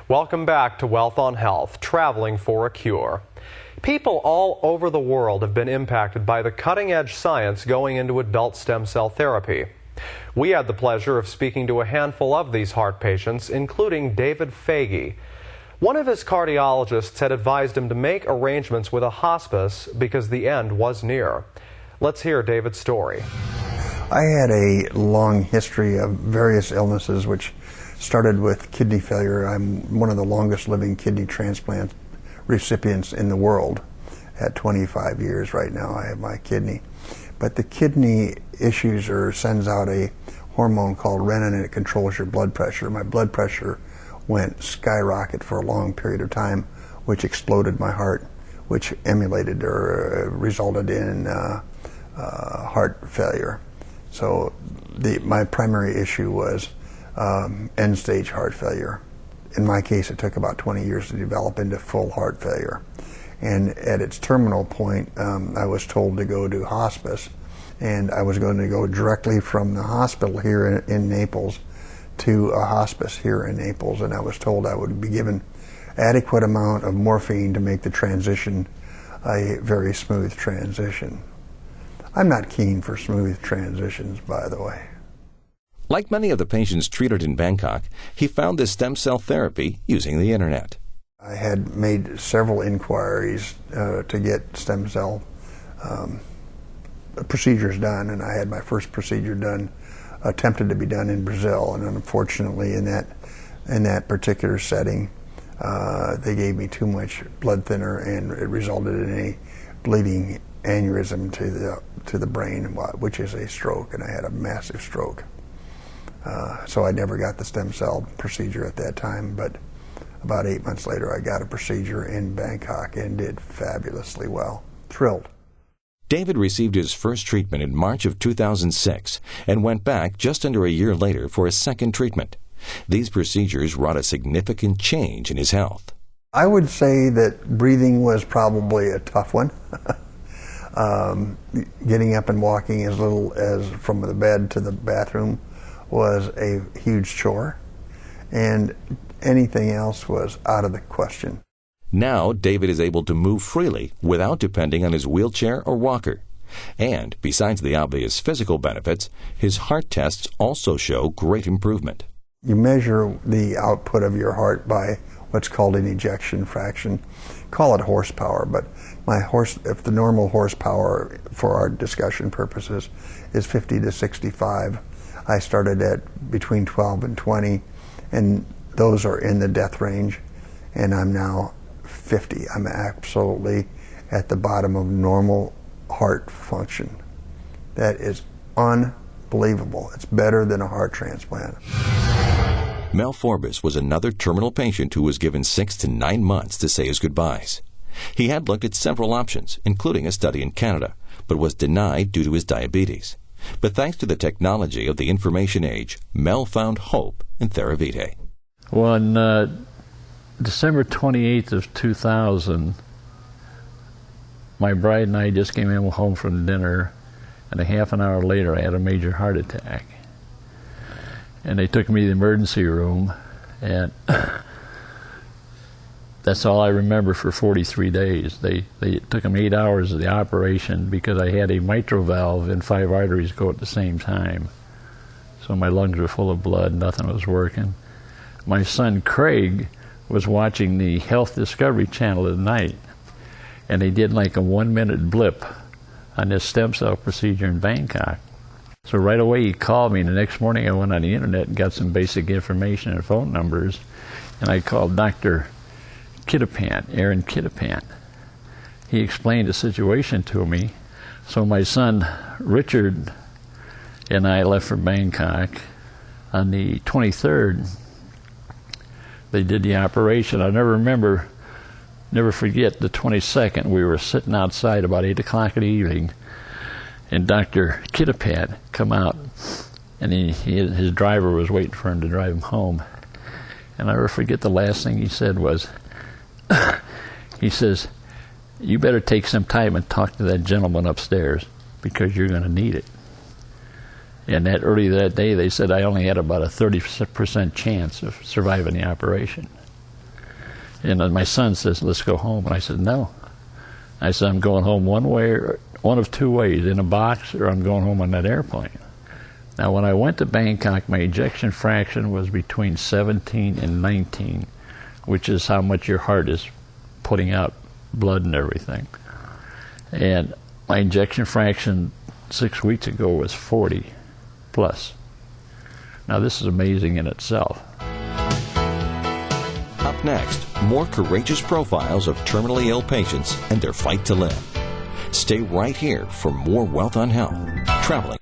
Welcome back to Wealth on Health, traveling for a cure. People all over the world have been impacted by the cutting-edge science going into adult stem cell therapy. We had the pleasure of speaking to a handful of these heart patients, including David Faege. One of his cardiologists had advised him to make arrangements with a hospice because the end was near. Let's hear David's story. I had a long history of various illnesses, which started with kidney failure. I'm one of the longest living kidney transplant recipients in the world. At 25 years right now, I have my kidney. But the kidney issues sends out a hormone called renin, and it controls your blood pressure. My blood pressure went skyrocket for a long period of time, which exploded my heart, which emulated or resulted in heart failure. So my primary issue was end-stage heart failure. In my case, it took about 20 years to develop into full heart failure. And at its terminal point, I was told to go to hospice, and I was going to go directly from the hospital here in Naples to a hospice here in Naples, and I was told I would be given adequate amount of morphine to make the transition a very smooth transition. I'm not keen for smooth transitions, by the way. Like many of the patients treated in Bangkok, he found this stem cell therapy using the internet. I had made several inquiries to get stem cell procedures done, and I had my first procedure done, attempted to be done in Brazil, and unfortunately in that particular setting, they gave me too much blood thinner, and it resulted in a bleeding aneurysm to the brain, which is a stroke, and I had a massive stroke. So I never got the stem cell procedure at that time, but about 8 months later I got a procedure in Bangkok and did fabulously well. Thrilled. David received his first treatment in March of 2006 and went back just under a year later for a second treatment. These procedures wrought a significant change in his health. I would say that breathing was probably a tough one. Getting up and walking as little as from the bed to the bathroom was a huge chore, and anything else was out of the question. Now David is able to move freely without depending on his wheelchair or walker. And besides the obvious physical benefits, his heart tests also show great improvement. You measure the output of your heart by what's called an ejection fraction. Call it horsepower, but if the normal horsepower for our discussion purposes is 50 to 65, I started at between 12 and 20, and those are in the death range, and I'm now 50. I'm absolutely at the bottom of normal heart function. That is unbelievable. It's better than a heart transplant. Mel Forbes was another terminal patient who was given 6 to 9 months to say his goodbyes. He had looked at several options, including a study in Canada, but was denied due to his diabetes. But thanks to the technology of the information age, Mel found hope in Theravitae. Well, on December 28th of 2000, my bride and I just came home from dinner, and a half an hour later I had a major heart attack. And they took me to the emergency room, and that's all I remember for 43 days. It took them 8 hours of the operation because I had a mitral valve and 5 arteries go at the same time. So my lungs were full of blood, nothing was working. My son Craig was watching the Health Discovery Channel at night, and they did like a 1-minute blip on this stem cell procedure in Bangkok. So right away he called me, and the next morning I went on the internet and got some basic information and phone numbers, and I called Dr. Aaron Kittapant. He explained the situation to me. So my son Richard and I left for Bangkok. On the 23rd, they did the operation. I never forget the 22nd. We were sitting outside about 8 o'clock in the evening, and Dr. Kittapant come out, and his driver was waiting for him to drive him home. And I never forget the last thing he said was, he says, "You better take some time and talk to that gentleman upstairs because you're going to need it." And that early that day, they said I only had about a 30% chance of surviving the operation. And then my son says, let's go home. And I said, no. I said, I'm going home one way, or one of two ways, in a box, or I'm going home on that airplane. Now, when I went to Bangkok, my ejection fraction was between 17 and 19, which is how much your heart is putting out blood and everything. And my ejection fraction 6 weeks ago was 40 plus. Now, this is amazing in itself. Up next, more courageous profiles of terminally ill patients and their fight to live. Stay right here for more Wealth on Health. Traveling